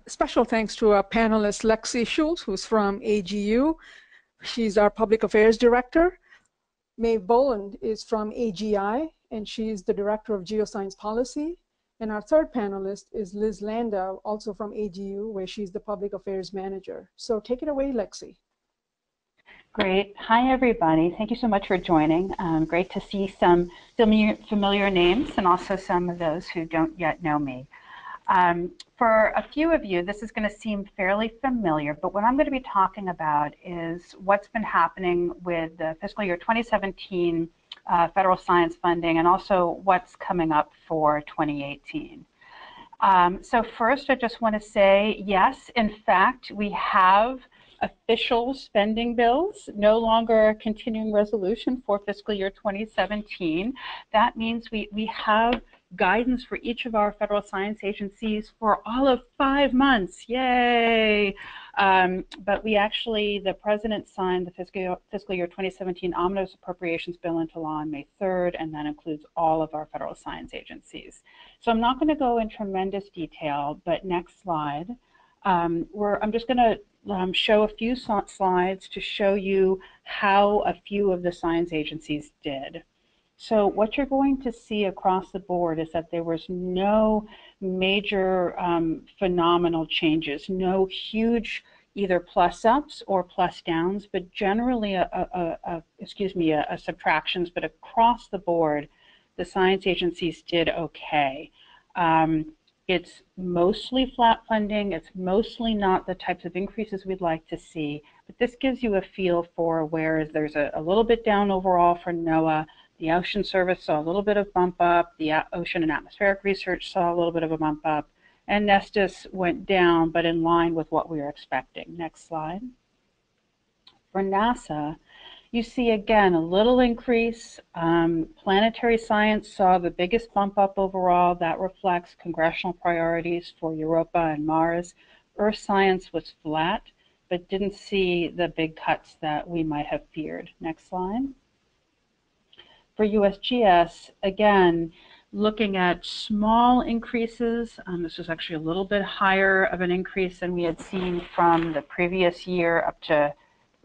special thanks to our panelist, Lexi Schultz, who's from AGU. She's our Public Affairs Director. Maeve Boland is from AGI, and she's the Director of Geoscience Policy. And our third panelist is Liz Landau, also from AGU, where she's the Public Affairs Manager. So take it away, Lexi. Great. Hi, everybody. Thank you so much for joining. Great to see some familiar names and also some of those who don't yet know me. For a few of you, this is going to seem fairly familiar, but what I'm going to be talking about is what's been happening with the fiscal year 2017 federal science funding and also what's coming up for 2018. So first, I just want to say, yes, in fact, we have official spending bills, no longer a continuing resolution for fiscal year 2017. That means we have guidance for each of our federal science agencies for all of 5 months. Yay! But we actually, the President signed the fiscal year 2017 Omnibus Appropriations Bill into law on May 3rd, and that includes all of our federal science agencies. So I'm not going to go in tremendous detail, but next slide. I'm just going to show a few slides to show you how a few of the science agencies did. So what you're going to see across the board is that there was no major phenomenal changes, no huge either plus ups or plus downs, but generally subtractions, but across the board, the science agencies did okay. It's mostly flat funding. It's mostly not the types of increases we'd like to see, but this gives you a feel for where there's a little bit down overall for NOAA. The Ocean Service saw a little bit of bump up. The Ocean and Atmospheric Research saw a little bit of a bump up. And Nestis went down, but in line with what we were expecting. Next slide. For NASA, you see again a little increase. Planetary science saw the biggest bump up overall. That reflects congressional priorities for Europa and Mars. Earth science was flat, but didn't see the big cuts that we might have feared. Next slide. For USGS, again, looking at small increases. This was actually a little bit higher of an increase than we had seen from the previous year up to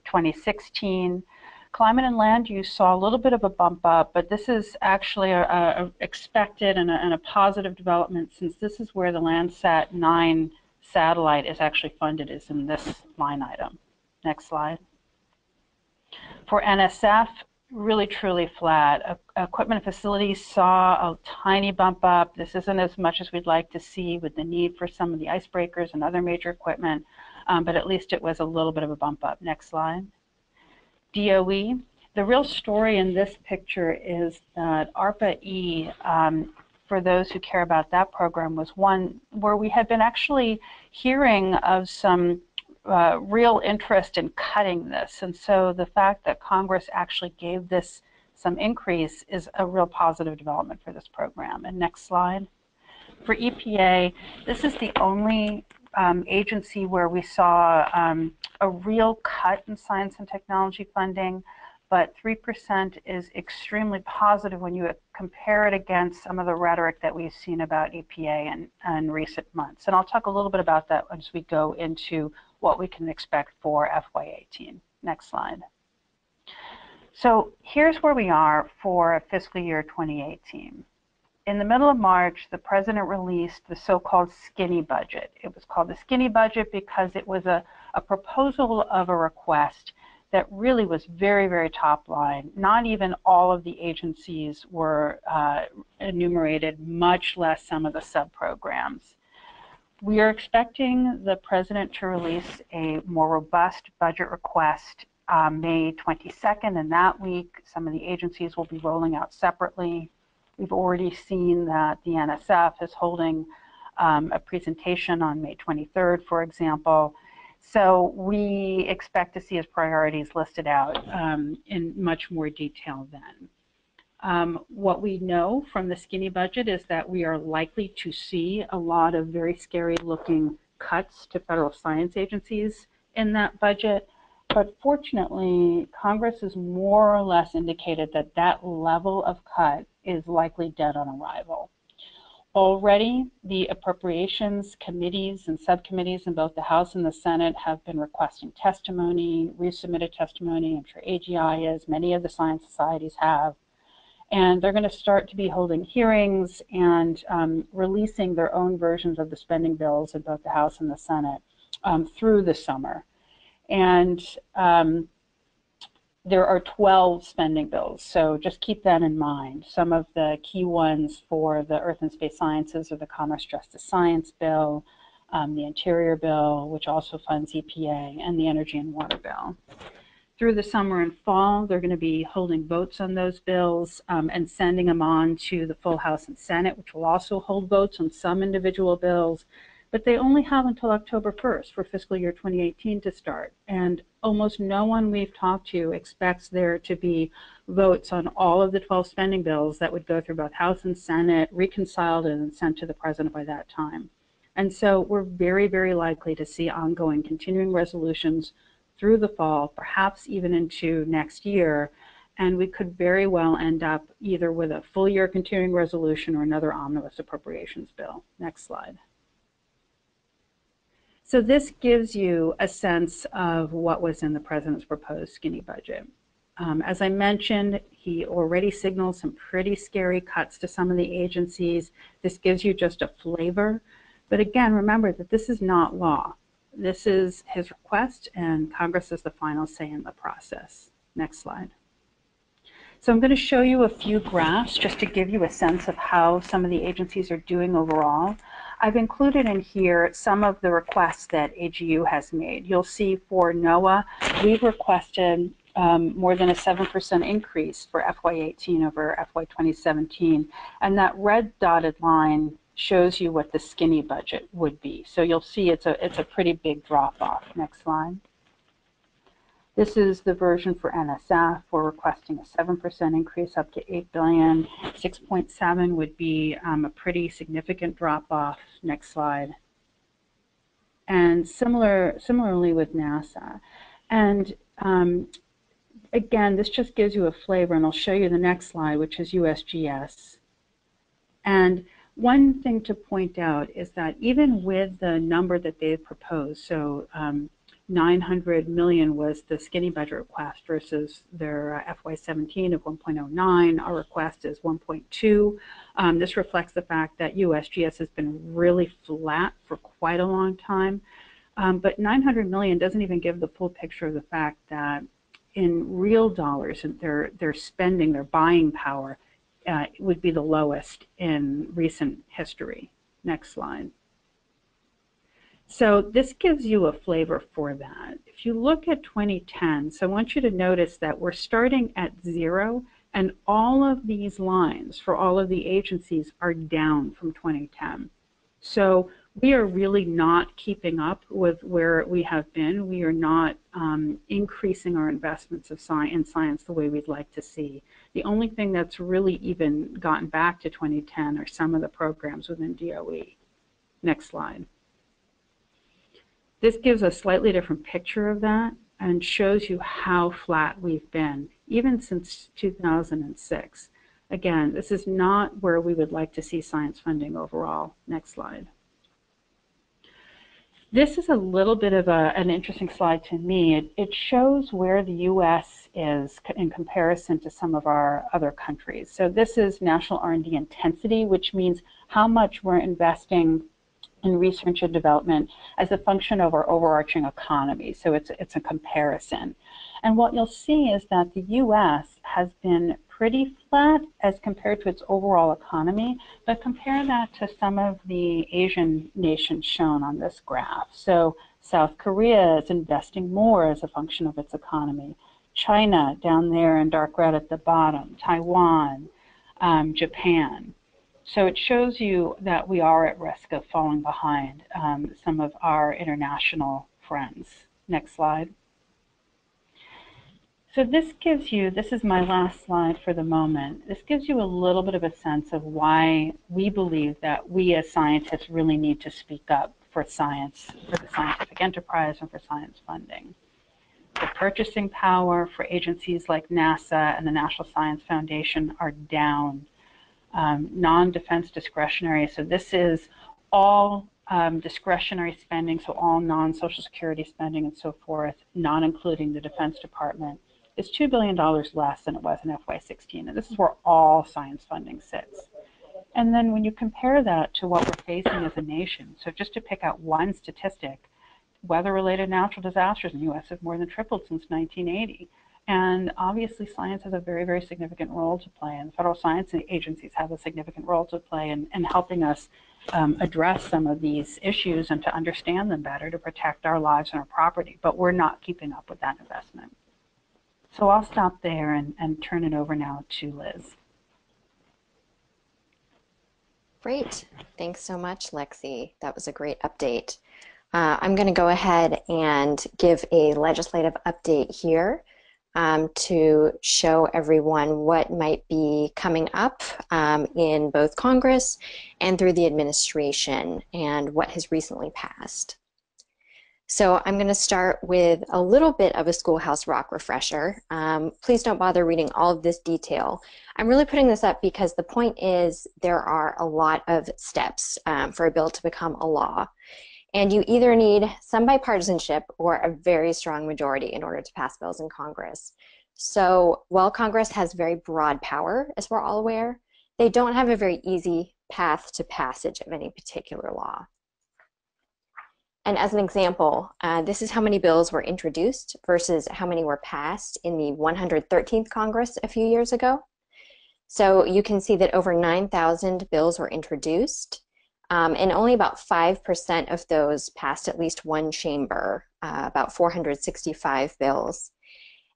2016. Climate and land use saw a little bit of a bump up, but this is actually a expected and a positive development, since this is where the Landsat 9 satellite is actually funded, is in this line item. Next slide. For NSF, really truly flat. Equipment and facilities saw a tiny bump up. This isn't as much as we'd like to see with the need for some of the icebreakers and other major equipment, but at least it was a little bit of a bump up. Next slide. DOE, the real story in this picture is that ARPA-E, for those who care about that program, was one where we had been actually hearing of some real interest in cutting this. And so the fact that Congress actually gave this some increase is a real positive development for this program. And next slide. For EPA, this is the only agency where we saw a real cut in science and technology funding, but 3% is extremely positive when you compare it against some of the rhetoric that we've seen about EPA in recent months. And I'll talk a little bit about that as we go into what we can expect for FY18. Next slide. So here's where we are for fiscal year 2018. In the middle of March, the President released the so-called skinny budget. It was called the skinny budget because it was a proposal of a request that really was very, very top line. Not even all of the agencies were enumerated, much less some of the sub-programs. We are expecting the President to release a more robust budget request May 22nd, and that week some of the agencies will be rolling out separately. We've already seen that the NSF is holding a presentation on May 23rd, for example. So we expect to see his priorities listed out in much more detail then. What we know from the skinny budget is that we are likely to see a lot of very scary looking cuts to federal science agencies in that budget. But fortunately, Congress has more or less indicated that that level of cut is likely dead on arrival. Already, the appropriations committees and subcommittees in both the House and the Senate have been requesting testimony, resubmitted testimony. I'm sure AGI is, many of the science societies have. And they're going to start to be holding hearings and releasing their own versions of the spending bills in both the House and the Senate through the summer. And there are 12 spending bills, so just keep that in mind. Some of the key ones for the Earth and Space Sciences are the Commerce Justice Science Bill, the Interior Bill, which also funds EPA, and the Energy and Water Bill. Through the summer and fall, they're going to be holding votes on those bills and sending them on to the full House and Senate, which will also hold votes on some individual bills. But they only have until October 1st for fiscal year 2018 to start. And almost no one we've talked to expects there to be votes on all of the 12 spending bills that would go through both House and Senate, reconciled and sent to the President by that time. And so we're very, very likely to see ongoing continuing resolutions through the fall, perhaps even into next year. And we could very well end up either with a full year continuing resolution or another omnibus appropriations bill. Next slide. So this gives you a sense of what was in the President's proposed skinny budget. As I mentioned, he already signaled some pretty scary cuts to some of the agencies. This gives you just a flavor. But again, remember that this is not law. This is his request, and Congress is the final say in the process. Next slide. So I'm going to show you a few graphs just to give you a sense of how some of the agencies are doing overall. I've included in here some of the requests that AGU has made. You'll see for NOAA, we've requested more than a 7% increase for FY18 over FY 2017. And that red dotted line shows you what the skinny budget would be. So you'll see it's a pretty big drop off. Next slide. This is the version for NSF. We're requesting a 7% increase up to $8 billion. 6.7 would be a pretty significant drop off. Next slide. And similarly with NASA. And again, this just gives you a flavor, and I'll show you the next slide, which is USGS. And one thing to point out is that even with the number that they've proposed, so 900 million was the skinny budget request versus their FY17 of 1.09. Our request is 1.2. This reflects the fact that USGS has been really flat for quite a long time. But 900 million doesn't even give the full picture of the fact that in real dollars, their spending, their buying power would be the lowest in recent history. Next slide. So this gives you a flavor for that. If you look at 2010, so I want you to notice that we're starting at 0, and all of these lines for all of the agencies are down from 2010. So we are really not keeping up with where we have been. We are not increasing our investments in science the way we'd like to see. The only thing that's really even gotten back to 2010 are some of the programs within DOE. Next slide. This gives a slightly different picture of that and shows you how flat we've been, even since 2006. Again, this is not where we would like to see science funding overall. Next slide. This is a little bit of an interesting slide to me. It shows where the U.S. is in comparison to some of our other countries. So this is national R&D intensity, which means how much we're investing in research and development as a function of our overarching economy. So it's a comparison. And what you'll see is that the U.S. has been pretty flat as compared to its overall economy, but compare that to some of the Asian nations shown on this graph. So South Korea is investing more as a function of its economy. China, down there in dark red at the bottom, Taiwan, Japan. So it shows you that we are at risk of falling behind some of our international friends. Next slide. So this is my last slide for the moment. This gives you a little bit of a sense of why we believe that we as scientists really need to speak up for science, for the scientific enterprise, and for science funding. The purchasing power for agencies like NASA and the National Science Foundation are down. non-defense discretionary. So this is all discretionary spending, so all non-Social Security spending and so forth, not including the Defense Department, is $2 billion less than it was in FY16. And this is where all science funding sits. And then when you compare that to what we're facing as a nation, so just to pick out one statistic, weather-related natural disasters in the U.S. have more than tripled since 1980. And obviously science has a very, very significant role to play, and the federal science agencies have a significant role to play in helping us address some of these issues and to understand them better, to protect our lives and our property. But we're not keeping up with that investment. So I'll stop there and turn it over now to Liz. Great. Thanks so much, Lexi. That was a great update. I'm going to go ahead and give a legislative update here to show everyone what might be coming up in both Congress and through the administration and what has recently passed. So I'm going to start with a little bit of a Schoolhouse Rock refresher. Please don't bother reading all of this detail. I'm really putting this up because the point is there are a lot of steps for a bill to become a law. And you either need some bipartisanship or a very strong majority in order to pass bills in Congress. So while Congress has very broad power, as we're all aware, they don't have a very easy path to passage of any particular law. And as an example, this is how many bills were introduced versus how many were passed in the 113th Congress a few years ago. So you can see that over 9,000 bills were introduced, and only about 5% of those passed at least one chamber, about 465 bills.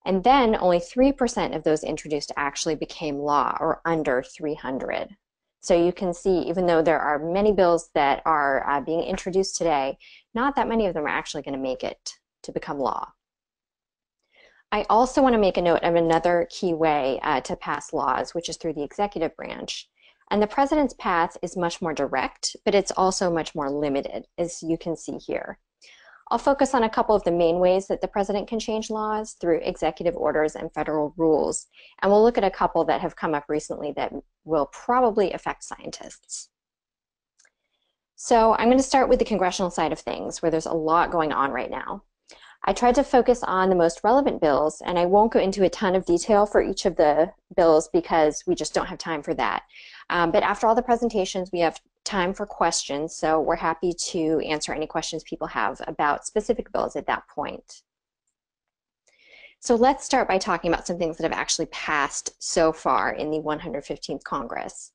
And then only 3% of those introduced actually became law, or under 300. So you can see, even though there are many bills that are being introduced today, not that many of them are actually going to make it to become law. I also want to make a note of another key way to pass laws, which is through the executive branch. And the president's path is much more direct, but it's also much more limited, as you can see here. I'll focus on a couple of the main ways that the president can change laws through executive orders and federal rules. And we'll look at a couple that have come up recently that will probably affect scientists. So I'm going to start with the congressional side of things, where there's a lot going on right now. I tried to focus on the most relevant bills, and I won't go into a ton of detail for each of the bills because we just don't have time for that. But after all the presentations, we have time for questions, so we're happy to answer any questions people have about specific bills at that point. So let's start by talking about some things that have actually passed so far in the 115th Congress.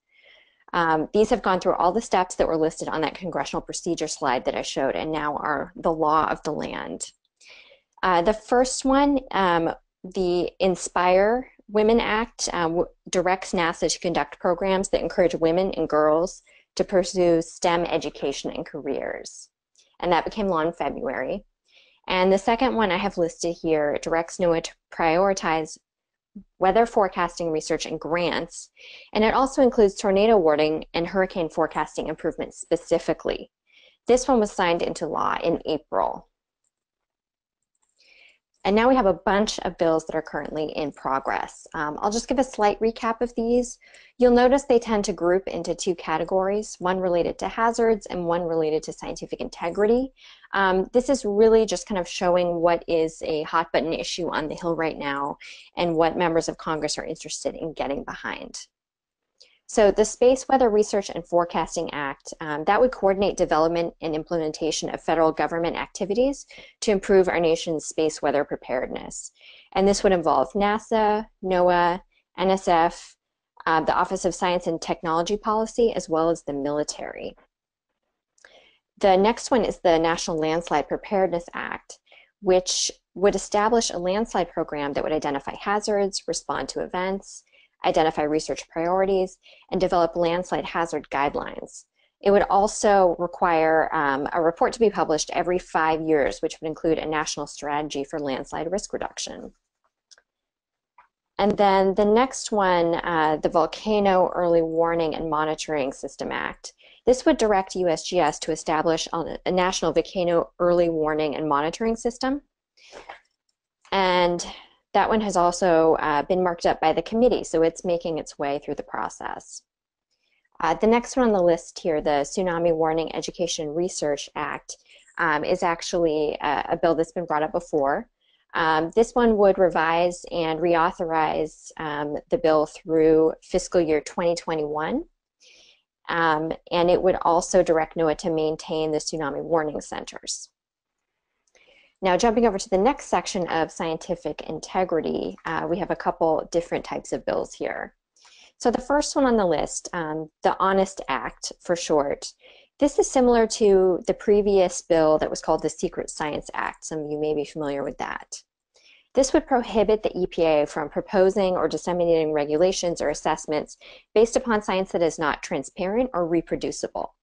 These have gone through all the steps that were listed on that congressional procedure slide that I showed, and now are the law of the land. The first one, the Inspire Women Act, directs NASA to conduct programs that encourage women and girls to pursue STEM education and careers. And that became law in February. And the second one I have listed here directs NOAA to prioritize weather forecasting research and grants. And it also includes tornado warning and hurricane forecasting improvements specifically. This one was signed into law in April. And now we have a bunch of bills that are currently in progress. I'll just give a slight recap of these. You'll notice they tend to group into two categories, one related to hazards and one related to scientific integrity. This is really just kind of showing what is a hot button issue on the Hill right now and what members of Congress are interested in getting behind. So the Space Weather Research and Forecasting Act, that would coordinate development and implementation of federal government activities to improve our nation's space weather preparedness. And this would involve NASA, NOAA, NSF, the Office of Science and Technology Policy, as well as the military. The next one is the National Landslide Preparedness Act, which would establish a landslide program that would identify hazards, respond to events, identify research priorities, and develop landslide hazard guidelines. It would also require a report to be published every 5 years, which would include a national strategy for landslide risk reduction. And then the next one, the Volcano Early Warning and Monitoring System Act. This would direct USGS to establish a national volcano early warning and monitoring system. And that one has also been marked up by the committee, so it's making its way through the process. The next one on the list here, the Tsunami Warning Education Research Act, is actually a bill that's been brought up before. This one would revise and reauthorize the bill through fiscal year 2021. And it would also direct NOAA to maintain the tsunami warning centers. Now, jumping over to the next section of scientific integrity, we have a couple different types of bills here. So the first one on the list, the Honest Act for short, this is similar to the previous bill that was called the Secret Science Act. Some of you may be familiar with that. This would prohibit the EPA from proposing or disseminating regulations or assessments based upon science that is not transparent or reproducible.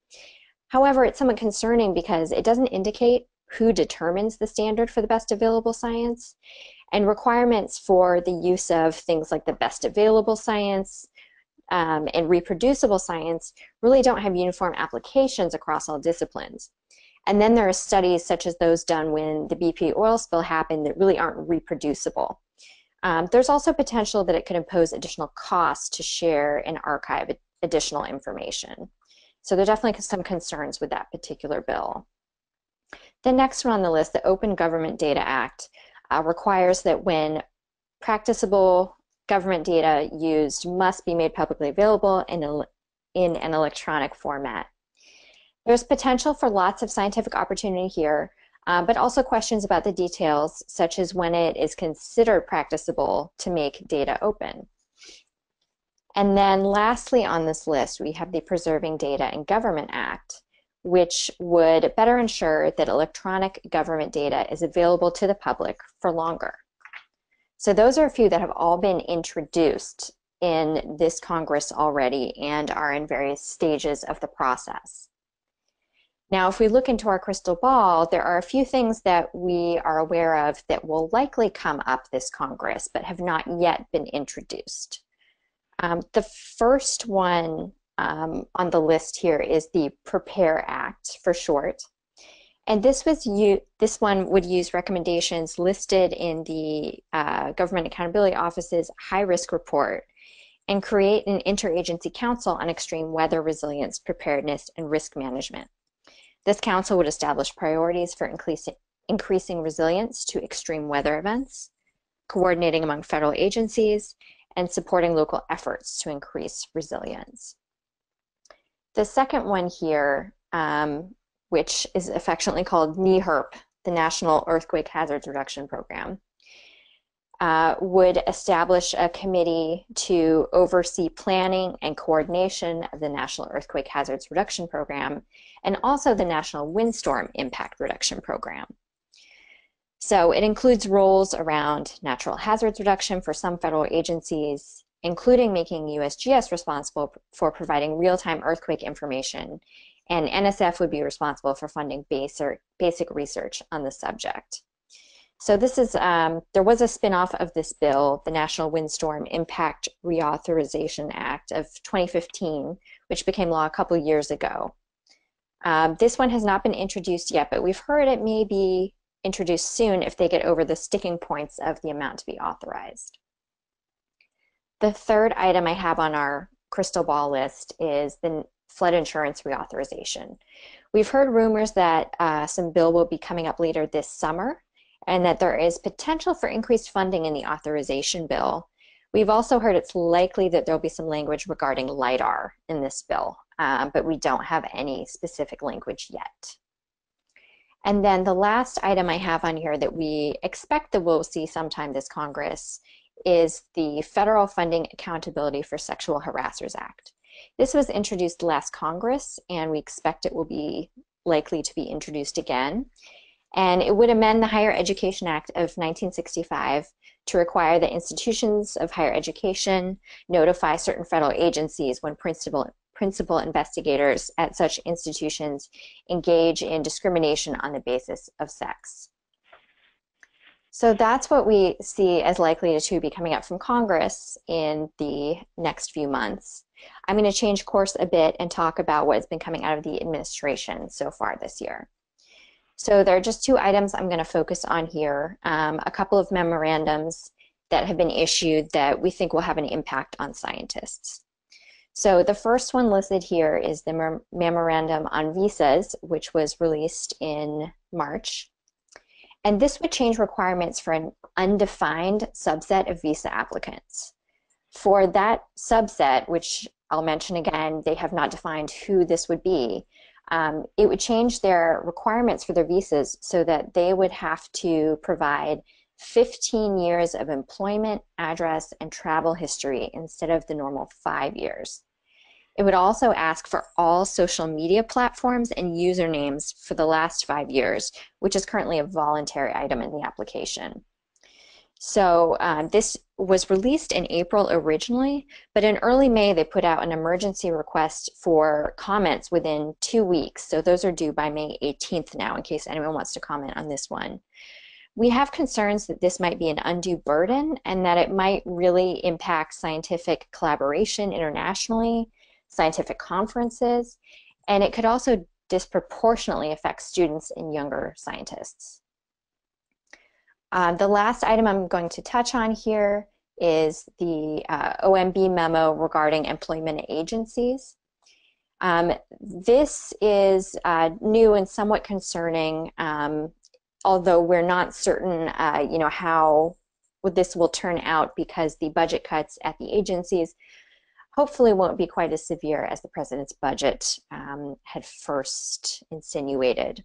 However, it's somewhat concerning because it doesn't indicate who determines the standard for the best available science, and requirements for the use of things like the best available science and reproducible science really don't have uniform applications across all disciplines. And then there are studies such as those done when the BP oil spill happened that really aren't reproducible. There's also potential that it could impose additional costs to share and archive additional information. So there are definitely some concerns with that particular bill. The next one on the list, the Open Government Data Act, requires that when practicable government data used must be made publicly available in an electronic format. There's potential for lots of scientific opportunity here, but also questions about the details, such as when it is considered practicable to make data open. And then lastly on this list, we have the Preserving Data in Government Act, which would better ensure that electronic government data is available to the public for longer. So those are a few that have all been introduced in this Congress already and are in various stages of the process. Now, if we look into our crystal ball, there are a few things that we are aware of that will likely come up this Congress, but have not yet been introduced. The first one on the list here is the Prepare Act for short. And this one would use recommendations listed in the Government Accountability Office's high-risk report and create an interagency council on extreme weather resilience, preparedness, and risk management. This council would establish priorities for increasing resilience to extreme weather events, coordinating among federal agencies, and supporting local efforts to increase resilience. The second one here, which is affectionately called NEHRP, the National Earthquake Hazards Reduction Program, would establish a committee to oversee planning and coordination of the National Earthquake Hazards Reduction Program and also the National Windstorm Impact Reduction Program. So it includes roles around natural hazards reduction for some federal agencies, including making USGS responsible for providing real-time earthquake information, and NSF would be responsible for funding basic research on the subject. So this is, there was a spin-off of this bill, the National Windstorm Impact Reauthorization Act of 2015, which became law a couple years ago. This one has not been introduced yet, but we've heard it may be introduced soon if they get over the sticking points of the amount to be authorized. The third item I have on our crystal ball list is the flood insurance reauthorization. We've heard rumors that some bill will be coming up later this summer and that there is potential for increased funding in the authorization bill. We've also heard it's likely that there'll be some language regarding LIDAR in this bill, but we don't have any specific language yet. And then the last item I have on here that we expect that we'll see sometime this Congress is the Federal Funding Accountability for Sexual Harassers Act. This was introduced last Congress, and we expect it will be likely to be introduced again. And it would amend the Higher Education Act of 1965 to require that institutions of higher education notify certain federal agencies when principal investigators at such institutions engage in discrimination on the basis of sex. So that's what we see as likely to be coming up from Congress in the next few months. I'm going to change course a bit and talk about what has been coming out of the administration so far this year. So there are just two items I'm going to focus on here, a couple of memorandums that have been issued that we think will have an impact on scientists. So the first one listed here is the Memorandum on Visas, which was released in March. And this would change requirements for an undefined subset of visa applicants. For that subset, which I'll mention again, they have not defined who this would be, it would change their requirements for their visas so that they would have to provide 15 years of employment, address, and travel history instead of the normal 5 years. It would also ask for all social media platforms and usernames for the last 5 years, which is currently a voluntary item in the application. So this was released in April originally, but in early May they put out an emergency request for comments within 2 weeks. So those are due by May 18th now, in case anyone wants to comment on this one. We have concerns that this might be an undue burden and that it might really impact scientific collaboration internationally, scientific conferences, and it could also disproportionately affect students and younger scientists. The last item I'm going to touch on here is the OMB memo regarding employment agencies. This is new and somewhat concerning, although we're not certain how this will turn out, because the budget cuts at the agencies hopefully won't be quite as severe as the president's budget had first insinuated.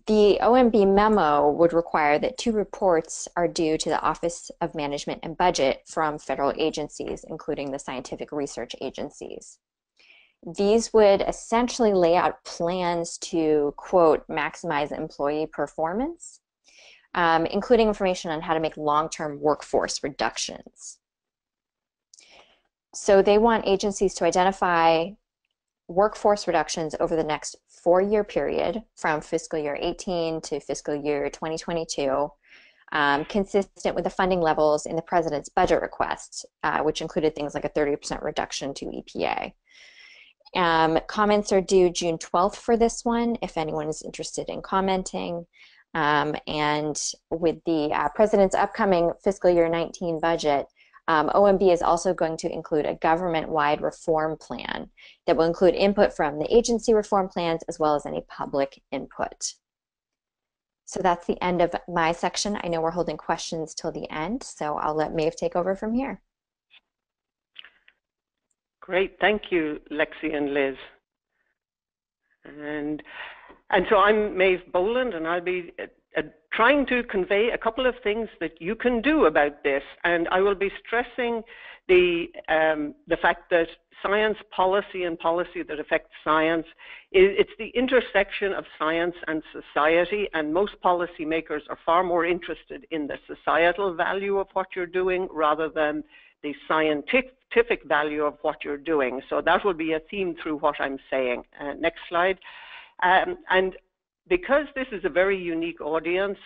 The OMB memo would require that 2 reports are due to the Office of Management and Budget from federal agencies, including the scientific research agencies. These would essentially lay out plans to, quote, maximize employee performance, including information on how to make long-term workforce reductions. So they want agencies to identify workforce reductions over the next 4-year period from fiscal year 18 to fiscal year 2022, consistent with the funding levels in the president's budget request, which included things like a 30% reduction to EPA. Comments are due June 12th for this one, if anyone is interested in commenting. And with the president's upcoming fiscal year 19 budget, OMB is also going to include a government-wide reform plan that will include input from the agency reform plans as well as any public input. So that's the end of my section. I know we're holding questions till the end, so I'll let Maeve take over from here. Great, thank you, Lexi and Liz. And so I'm Maeve Boland, and I'll be trying to convey a couple of things that you can do about this. And I will be stressing the fact that science policy and policy that affects science, it's the intersection of science and society, and most policymakers are far more interested in the societal value of what you're doing rather than the scientific value of what you're doing. So that will be a theme through what I'm saying. Next slide. And because this is a very unique audience,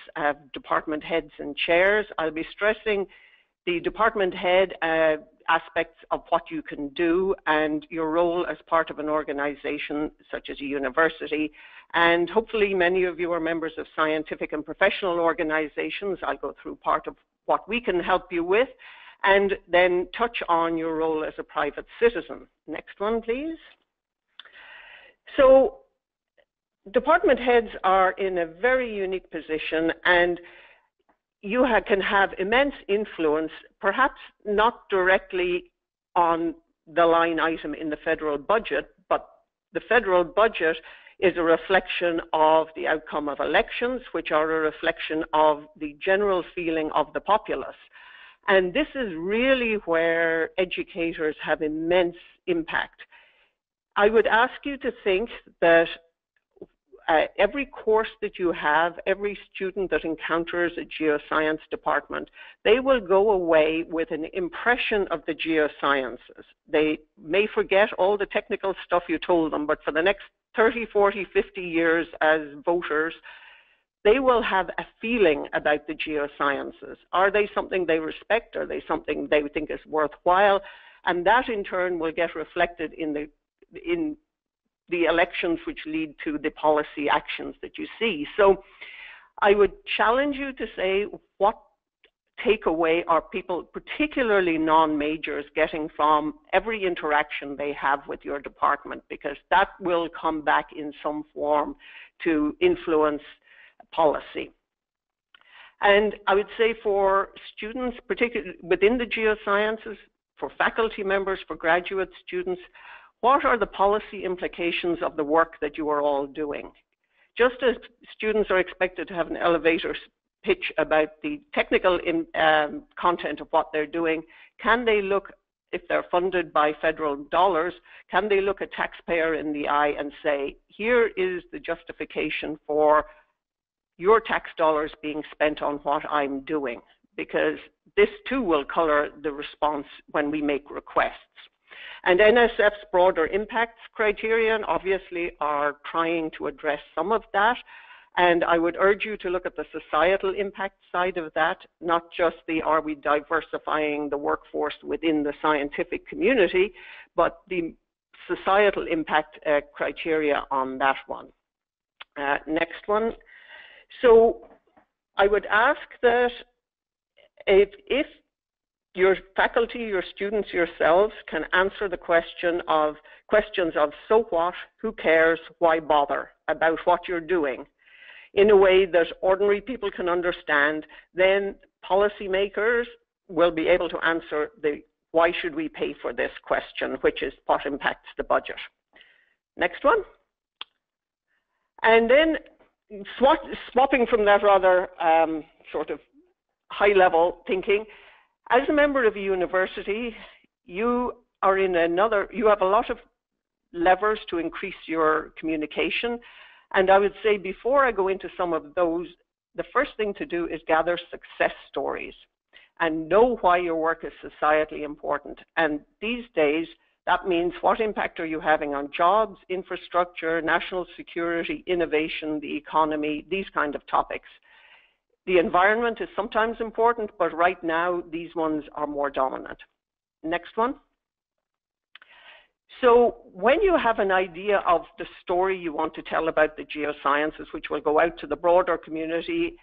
department heads and chairs, I'll be stressing the department head aspects of what you can do and your role as part of an organization such as a university. And hopefully many of you are members of scientific and professional organizations. I'll go through part of what we can help you with and then touch on your role as a private citizen. Next one, please. So department heads are in a very unique position, and you can have immense influence, perhaps not directly on the line item in the federal budget, but the federal budget is a reflection of the outcome of elections, which are a reflection of the general feeling of the populace. And this is really where educators have immense impact. I would ask you to think that every course that you have, every student that encounters a geoscience department, they will go away with an impression of the geosciences. They may forget all the technical stuff you told them, but for the next 30, 40, 50 years as voters, they will have a feeling about the geosciences. Are they something they respect? Are they something they think is worthwhile? And that in turn will get reflected in the elections which lead to the policy actions that you see. So I would challenge you to say, what takeaway are people, particularly non-majors, getting from every interaction they have with your department, because that will come back in some form to influence policy. And I would say for students, particularly within the geosciences, for faculty members, for graduate students, what are the policy implications of the work that you are all doing? Just as students are expected to have an elevator pitch about the technical content of what they're doing, can they look, if they're funded by federal dollars, can they look a taxpayer in the eye and say, here is the justification for your tax dollars being spent on what I'm doing? Because this too will color the response when we make requests. And NSF's broader impacts criterion obviously are trying to address some of that. And I would urge you to look at the societal impact side of that, not just the are we diversifying the workforce within the scientific community, but the societal impact criteria on that one. Next one. So I would ask that if your faculty, your students yourselves can answer the questions of so what, who cares, why bother about what you're doing in a way that ordinary people can understand, then policymakers will be able to answer the why should we pay for this question, which is what impacts the budget. Next one. And then swapping from that rather sort of high-level thinking, as a member of a university, you have a lot of levers to increase your communication. And I would say before I go into some of those, the first thing to do is gather success stories and know why your work is societally important. And these days, that means what impact are you having on jobs, infrastructure, national security, innovation, the economy, these kind of topics. The environment is sometimes important, but right now these ones are more dominant. Next one. So when you have an idea of the story you want to tell about the geosciences, which will go out to the broader community,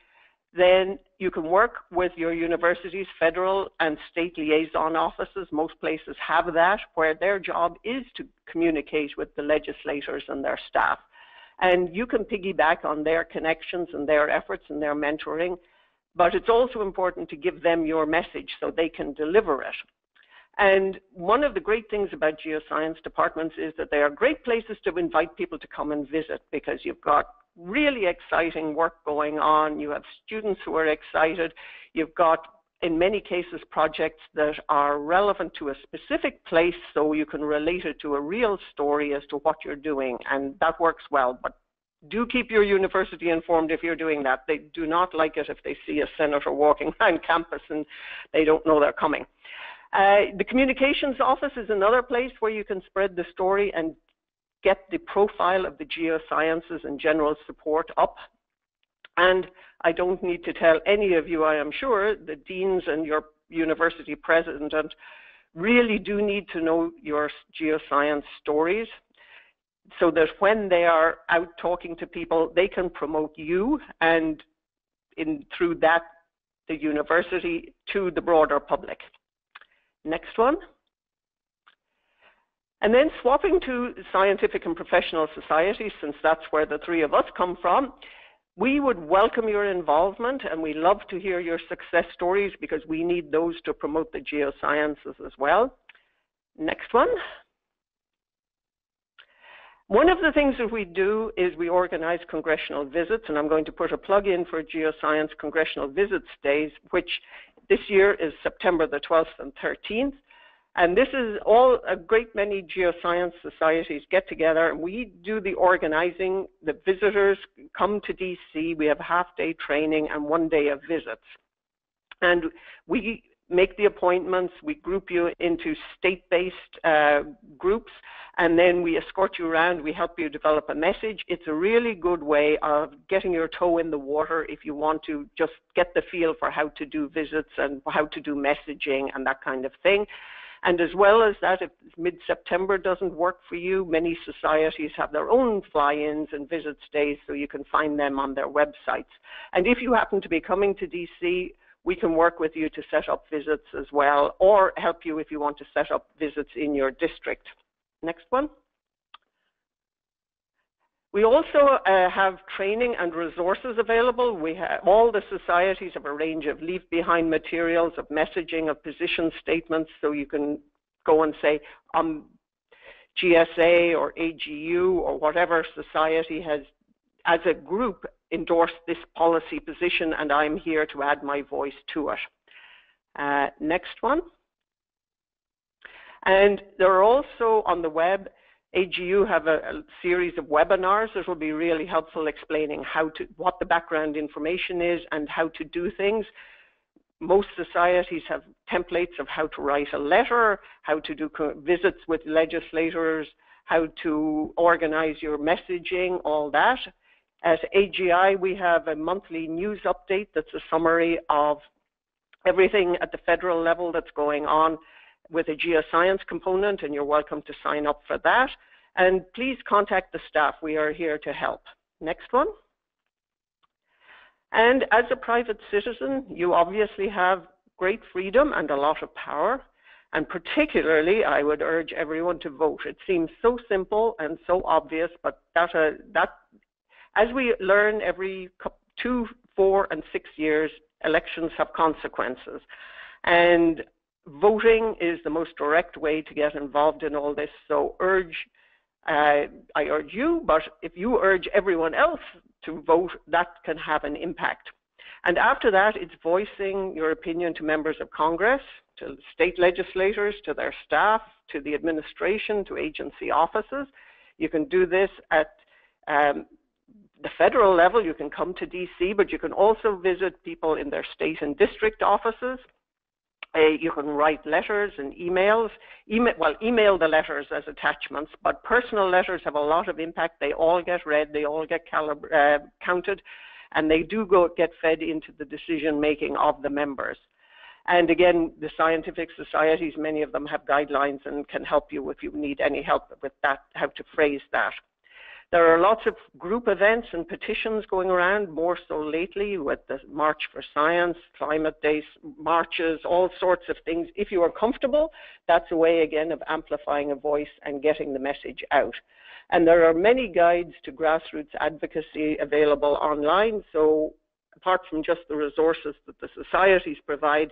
then you can work with your university's federal and state liaison offices. Most places have that, where their job is to communicate with the legislators and their staff. And you can piggyback on their connections and their efforts and their mentoring, but it's also important to give them your message so they can deliver it. And one of the great things about geoscience departments is that they are great places to invite people to come and visit, because you've got really exciting work going on. You have students who are excited. You've got, in many cases, projects that are relevant to a specific place, so you can relate it to a real story as to what you're doing, and that works well. But do keep your university informed if you're doing that. They do not like it if they see a senator walking around campus and they don't know they're coming. The communications office is another place where you can spread the story and get the profile of the geosciences and general support up. And I don't need to tell any of you, I am sure, the deans and your university president really do need to know your geoscience stories, so that when they are out talking to people, they can promote you and through that, the university to the broader public. Next one. And then swapping to scientific and professional societies, since that's where the three of us come from, we would welcome your involvement, and we love to hear your success stories, because we need those to promote the geosciences as well. Next one. One of the things that we do is we organize congressional visits, and I'm going to put a plug in for Geoscience Congressional Visits Days, which this year is September the 12th and 13th. And this is all, a great many geoscience societies get together, and we do the organizing. The visitors come to DC. We have half-day training and 1 day of visits. And we make the appointments. We group you into state-based groups, and then we escort you around. We help you develop a message. It's a really good way of getting your toe in the water if you want to just get the feel for how to do visits and how to do messaging and that kind of thing. And as well as that, if mid-September doesn't work for you, many societies have their own fly-ins and visits days, so you can find them on their websites. And if you happen to be coming to DC, we can work with you to set up visits as well, or help you if you want to set up visits in your district. Next one. We also have training and resources available. We have, all the societies have a range of leave behind materials, of messaging, of position statements, so you can go and say, GSA or AGU or whatever society has, as a group, endorsed this policy position, and I'm here to add my voice to it. Next one. And there are also on the web, AGU have a series of webinars that will be really helpful explaining what the background information is and how to do things. Most societies have templates of how to write a letter, how to do visits with legislators, how to organize your messaging, all that. At AGI, we have a monthly news update that's a summary of everything at the federal level that's going on with a geoscience component, and you're welcome to sign up for that. And please contact the staff. We are here to help. Next one. And as a private citizen, you obviously have great freedom and a lot of power. And particularly, I would urge everyone to vote. It seems so simple and so obvious, but that as we learn every 2, 4, and 6 years, elections have consequences. And voting is the most direct way to get involved in all this. So I urge you, but if you urge everyone else to vote, that can have an impact. And after that, it's voicing your opinion to members of Congress, to state legislators, to their staff, to the administration, to agency offices. You can do this at the federal level. You can come to DC, but you can also visit people in their state and district offices. You can write letters and emails. Email the letters as attachments, but personal letters have a lot of impact. They all get read, they all get counted, and they do get fed into the decision-making of the members. And again, the scientific societies, many of them have guidelines and can help you if you need any help with that, how to phrase that. There are lots of group events and petitions going around, more so lately with the March for Science, Climate Days, marches, all sorts of things. If you are comfortable, that's a way, again, of amplifying a voice and getting the message out. And there are many guides to grassroots advocacy available online. So apart from just the resources that the societies provide,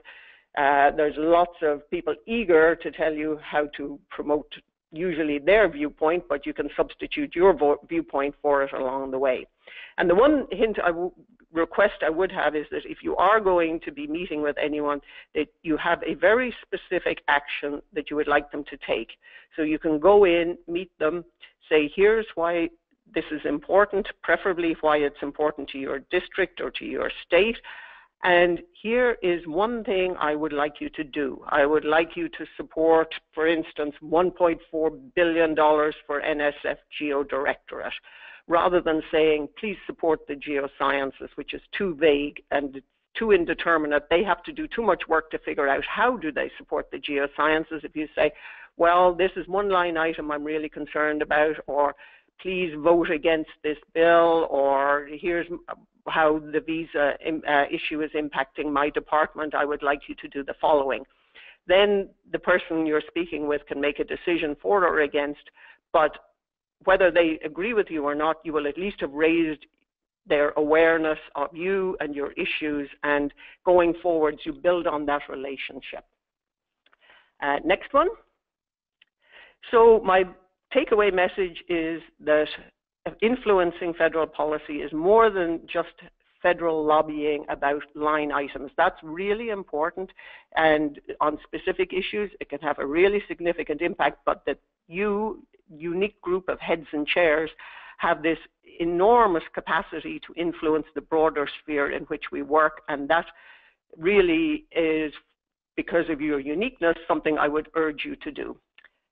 there's lots of people eager to tell you how to promote usually their viewpoint, but you can substitute your viewpoint for it along the way. And the one request I would have is that if you are going to be meeting with anyone, that you have a very specific action that you would like them to take. So you can go in, meet them, say, here's why this is important, preferably why it's important to your district or to your state. And here is one thing I would like you to do. I would like you to support, for instance, $1.4 billion for NSF Geo Directorate, rather than saying, please support the Geosciences, which is too vague and too indeterminate. They have to do too much work to figure out how do they support the Geosciences. If you say, well, this is one line item I'm really concerned about, or please vote against this bill, or here's how the visa issue is impacting my department, I would like you to do the following. Then the person you're speaking with can make a decision for or against, but whether they agree with you or not, you will at least have raised their awareness of you and your issues, and going forwards, you build on that relationship. Next one. So my takeaway message is that influencing federal policy is more than just federal lobbying about line items. That's really important, and on specific issues, it can have a really significant impact, but that unique group of heads and chairs have this enormous capacity to influence the broader sphere in which we work, and that really is, because of your uniqueness, something I would urge you to do.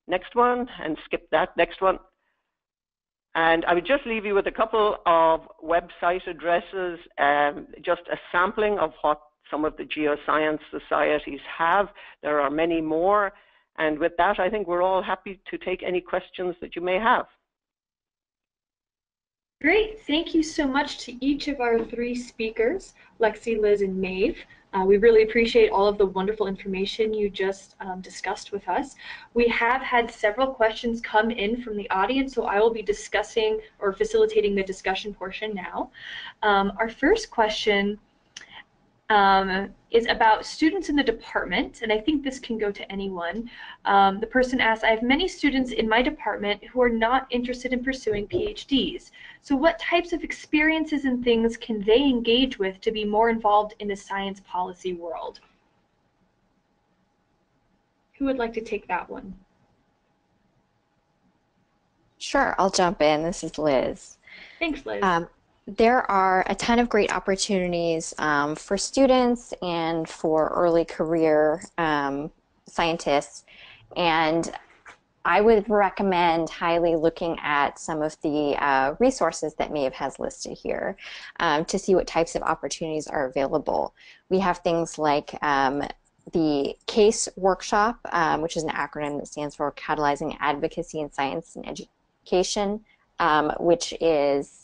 Next one, and skip that, next one. And I would just leave you with a couple of website addresses, just a sampling of what some of the geoscience societies have. There are many more. And with that, I think we're all happy to take any questions that you may have. Great. Thank you so much to each of our three speakers, Lexi, Liz, and Maeve. We really appreciate all of the wonderful information you just discussed with us. We have had several questions come in from the audience, so I will be discussing or facilitating the discussion portion now. Our first question is about students in the department, and I think this can go to anyone. The person asks, I have many students in my department who are not interested in pursuing PhDs. So what types of experiences and things can they engage with to be more involved in the science policy world? Who would like to take that one? Sure, I'll jump in. This is Liz. Thanks, Liz. There are a ton of great opportunities for students and for early career scientists, and I would recommend highly looking at some of the resources that Maeve has listed here to see what types of opportunities are available. We have things like the CASE workshop, which is an acronym that stands for Catalyzing Advocacy in Science and Education, which is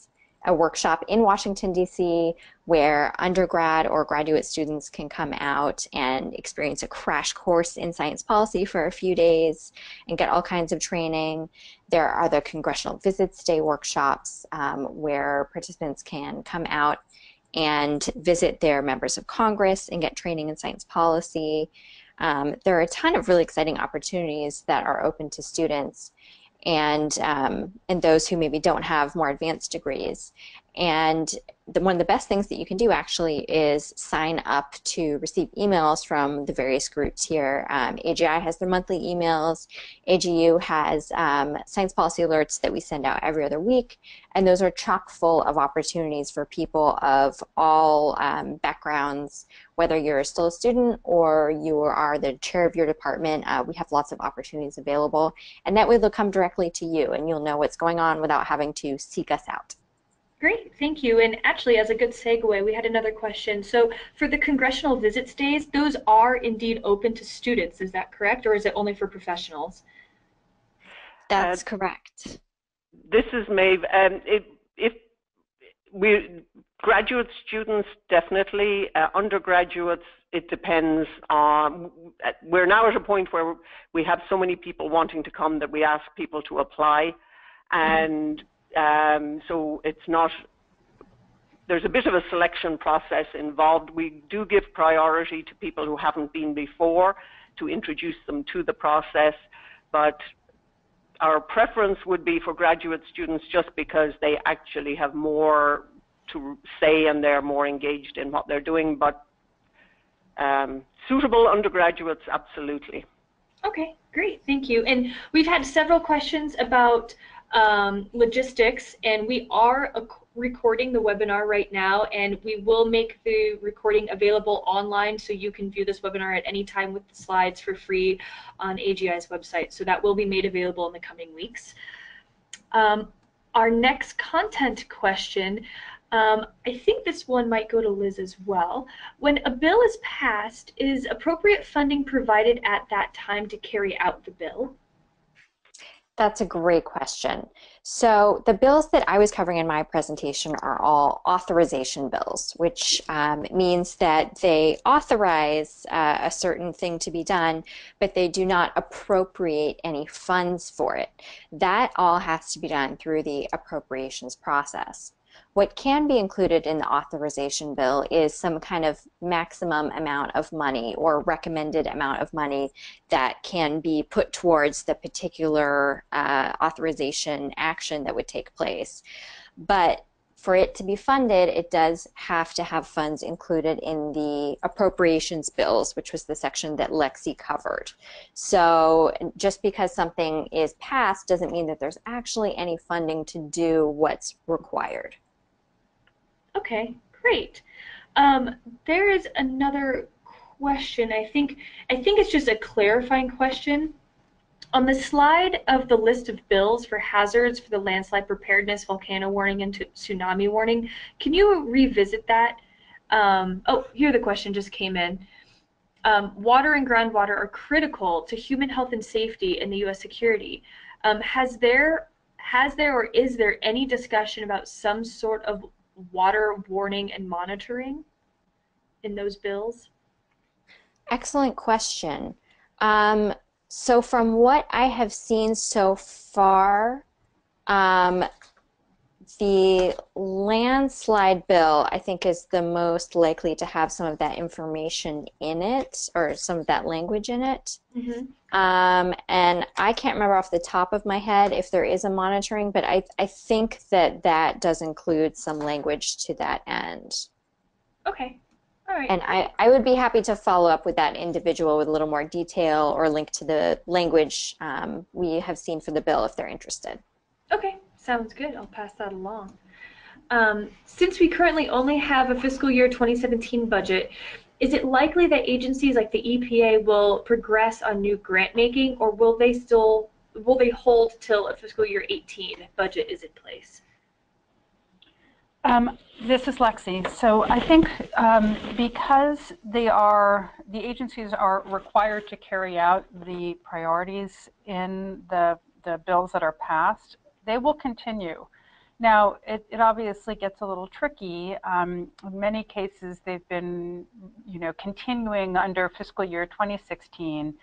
a workshop in Washington, D.C., where undergrad or graduate students can come out and experience a crash course in science policy for a few days and get all kinds of training. There are the Congressional Visits Day workshops where participants can come out and visit their members of Congress and get training in science policy. There are a ton of really exciting opportunities that are open to students and those who maybe don't have more advanced degrees. And one of the best things that you can do actually is sign up to receive emails from the various groups here. AGI has their monthly emails. AGU has science policy alerts that we send out every other week, and those are chock full of opportunities for people of all backgrounds. Whether you're still a student or you are the chair of your department, we have lots of opportunities available, and that way they'll come directly to you and you'll know what's going on without having to seek us out. Great, thank you. And actually, as a good segue, we had another question. So for the Congressional Visits Days, those are indeed open to students, is that correct? Or is it only for professionals? That's correct. This is Maeve. If we graduate students, definitely. Undergraduates, it depends on. We're now at a point where we have so many people wanting to come that we ask people to apply, and so it's not. There's a bit of a selection process involved. We do give priority to people who haven't been before to introduce them to the process, but our preference would be for graduate students just because they actually have more to say and they're more engaged in what they're doing, but suitable undergraduates, absolutely. Okay, great, thank you. And we've had several questions about logistics, and we are recording the webinar right now, and we will make the recording available online so you can view this webinar at any time with the slides for free on AGI's website. So that will be made available in the coming weeks. Our next content question, I think this one might go to Liz as well. When a bill is passed, is appropriate funding provided at that time to carry out the bill? That's a great question. So the bills that I was covering in my presentation are all authorization bills, which means that they authorize a certain thing to be done, but they do not appropriate any funds for it. That all has to be done through the appropriations process. What can be included in the authorization bill is some kind of maximum amount of money or recommended amount of money that can be put towards the particular authorization action that would take place. But for it to be funded, it does have to have funds included in the appropriations bills, which was the section that Lexi covered. So just because something is passed doesn't mean that there's actually any funding to do what's required. Okay, great. There is another question. I think it's just a clarifying question. On the slide of the list of bills for hazards for the landslide preparedness, volcano warning, and tsunami warning, can you revisit that? Oh, here the question just came in. Water and groundwater are critical to human health and safety and the U.S. security. Has there has there or is there any discussion about some sort of water warning and monitoring in those bills? Excellent question. So from what I have seen so far, the landslide bill, I think, is the most likely to have some of that information in it, or some of that language in it. Mm-hmm. And I can't remember off the top of my head if there is a monitoring, but I think that that does include some language to that end. Okay. All right. And I would be happy to follow up with that individual with a little more detail or link to the language we have seen for the bill if they're interested. Okay, sounds good. I'll pass that along. Since we currently only have a fiscal year 2017 budget, is it likely that agencies like the EPA will progress on new grant making, or will they hold till a fiscal year 18 budget is in place? This is Lexi. So I think because the agencies are required to carry out the priorities in the bills that are passed, they will continue. Now, it obviously gets a little tricky. In many cases, they've been, continuing under fiscal year 2016.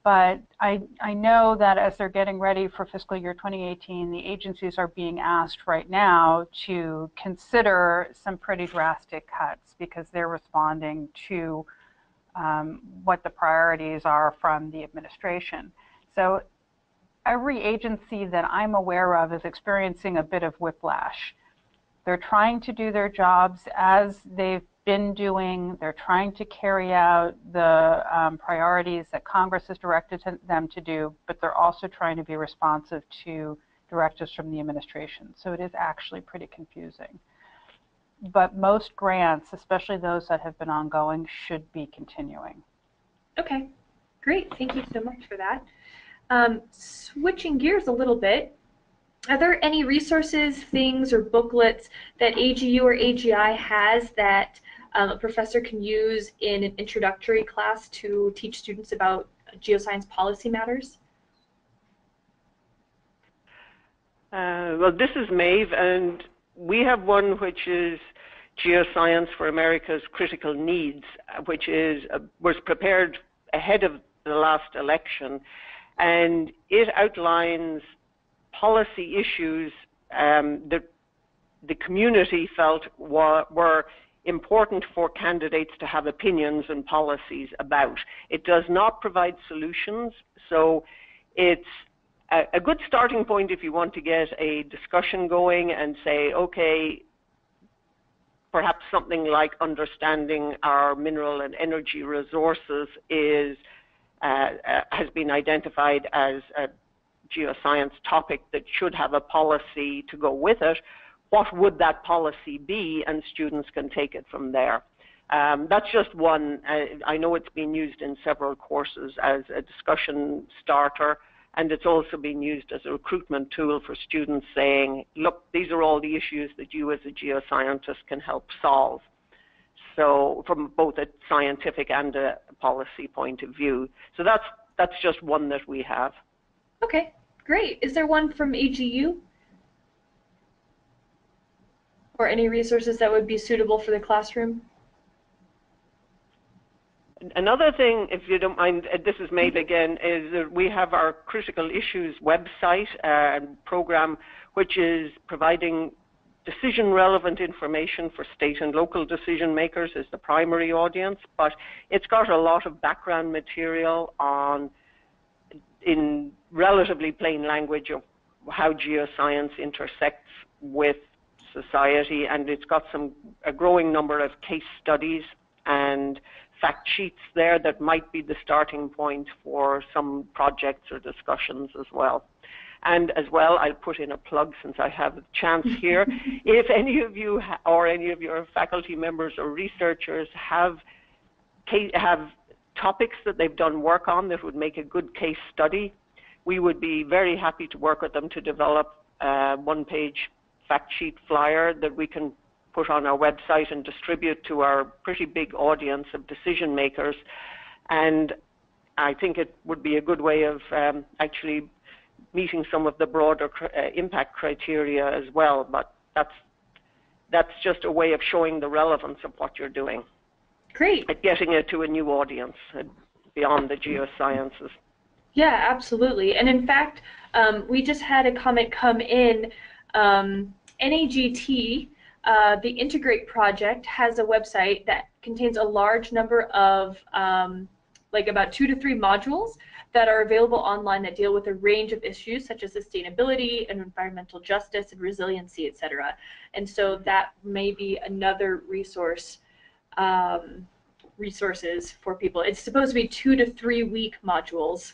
But I know that as they're getting ready for fiscal year 2018, the agencies are being asked right now to consider some pretty drastic cuts because they're responding to what the priorities are from the administration. So every agency that I'm aware of is experiencing a bit of whiplash. They're trying to do their jobs as they've been doing. They're trying to carry out the priorities that Congress has directed them to do, but they're also trying to be responsive to directives from the administration. So it is actually pretty confusing. But most grants, especially those that have been ongoing, should be continuing. Okay, great. Thank you so much for that. Switching gears a little bit, are there any resources, things, or booklets that AGU or AGI has that a professor can use in an introductory class to teach students about geoscience policy matters? Well, this is Maeve, and we have one which is Geoscience for America's Critical Needs, which was prepared ahead of the last election, and it outlines policy issues that the community felt were important for candidates to have opinions and policies about. It does not provide solutions, so it's a good starting point if you want to get a discussion going and say, okay, perhaps something like understanding our mineral and energy resources has been identified as a geoscience topic that should have a policy to go with it. What would that policy be? And students can take it from there. That's just one. I know it's been used in several courses as a discussion starter, and it's also been used as a recruitment tool for students saying, look, these are all the issues that you as a geoscientist can help solve. So from both a scientific and a policy point of view. So that's just one that we have. Okay, great. Is there one from AGU? Or any resources that would be suitable for the classroom? Another thing, if you don't mind, this is Maeve again, is that we have our Critical Issues website and program, which is providing decision-relevant information for state and local decision makers as the primary audience, but it's got a lot of background material in relatively plain language of how geoscience intersects with society, and it's got a growing number of case studies and fact sheets there that might be the starting point for some projects or discussions as well. And as well, I'll put in a plug since I have a chance here. If any of you or any of your faculty members or researchers have topics that they've done work on that would make a good case study, we would be very happy to work with them to develop a one-page fact sheet flyer that we can put on our website and distribute to our pretty big audience of decision makers. And I think it would be a good way of actually meeting some of the broader impact criteria as well. But that's just a way of showing the relevance of what you're doing. Great. At getting it to a new audience beyond the geosciences. Yeah, absolutely. And in fact, we just had a comment come in. NAGT, the Integrate project, has a website that contains a large number of, like about 2 to 3 modules that are available online that deal with a range of issues such as sustainability and environmental justice and resiliency, etc. And so that may be another resources for people. It's supposed to be 2 to 3 week modules.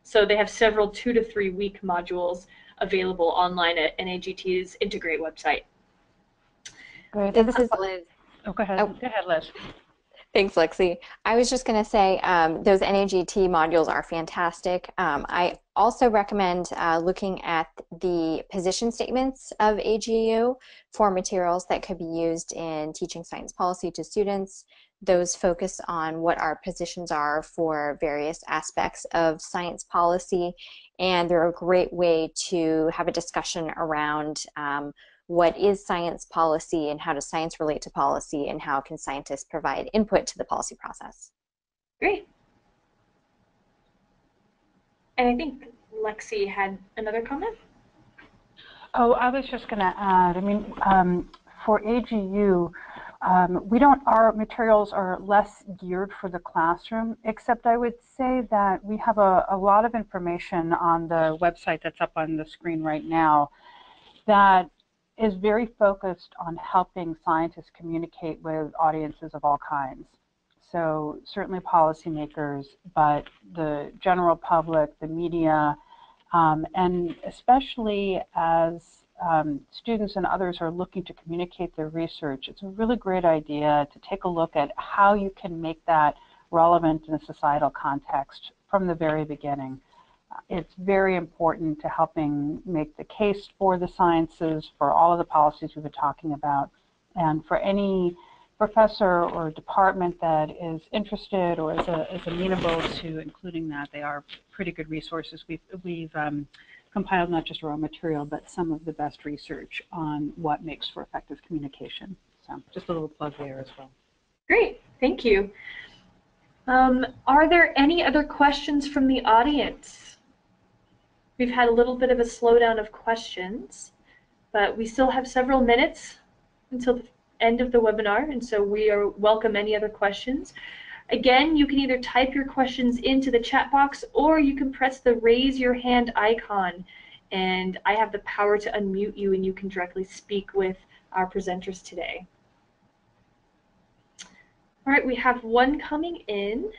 So they have several 2 to 3 week modules available online at NAGT's Integrate website. Great. This is Liz. Oh, go ahead. Oh. Go ahead, Liz. Thanks, Lexi. I was just going to say those NAGT modules are fantastic. I also recommend looking at the position statements of AGU for materials that could be used in teaching science policy to students. Those focus on what our positions are for various aspects of science policy, and they're a great way to have a discussion around what is science policy and how does science relate to policy and how can scientists provide input to the policy process. Great. And I think Lexi had another comment. Oh, I was just going to add, I mean, for AGU, our materials are less geared for the classroom, except I would say that we have a lot of information on the website that's up on the screen right now that is very focused on helping scientists communicate with audiences of all kinds. So certainly policymakers, but the general public, the media, and especially as students and others are looking to communicate their research, it's a really great idea to take a look at how you can make that relevant in a societal context from the very beginning. It's very important to helping make the case for the sciences, for all of the policies we've been talking about, and for any professor or department that is interested or is amenable to including that. They are pretty good resources. We've compiled not just our own material, but some of the best research on what makes for effective communication. So just a little plug there as well. Great, thank you. Are there any other questions from the audience? We've had a little bit of a slowdown of questions, but we still have several minutes until the end of the webinar, and so we welcome any other questions. Again, you can either type your questions into the chat box or you can press the raise your hand icon, and I have the power to unmute you and you can directly speak with our presenters today. All right, we have one coming in.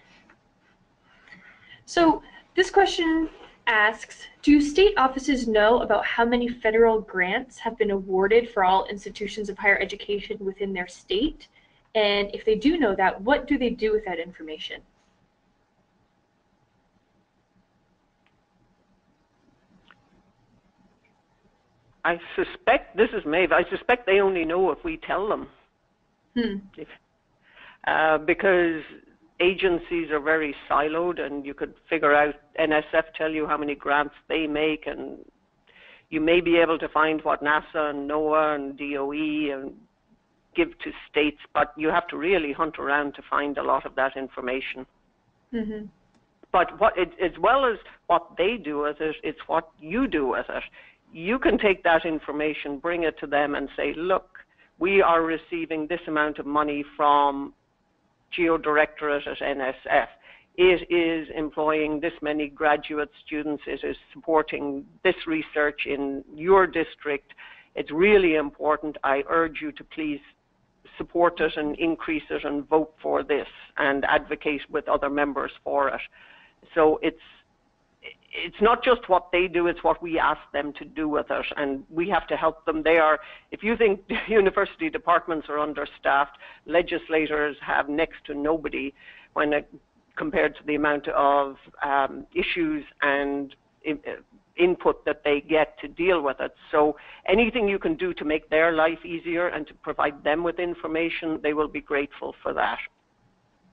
So this question asks, do state offices know about how many federal grants have been awarded for all institutions of higher education within their state? And if they do know that, what do they do with that information? I suspect, this is Maeve, I suspect they only know if we tell them. Because agencies are very siloed, and you could figure out, NSF tell you how many grants they make, and you may be able to find what NASA and NOAA and DOE and give to states, but you have to really hunt around to find a lot of that information. But as well as what they do with it, it's what you do with it. You can take that information, bring it to them and say, look, we are receiving this amount of money from Geo Directorate at NSF. It is employing this many graduate students. It is supporting this research in your district. It's really important. I urge you to please support it and increase it and vote for this and advocate with other members for it. So it's not just what they do, it's what we ask them to do with it, and we have to help them. If you think university departments are understaffed, legislators have next to nobody compared to the amount of issues and input that they get to deal with it. So anything you can do to make their life easier and to provide them with information, they will be grateful for that.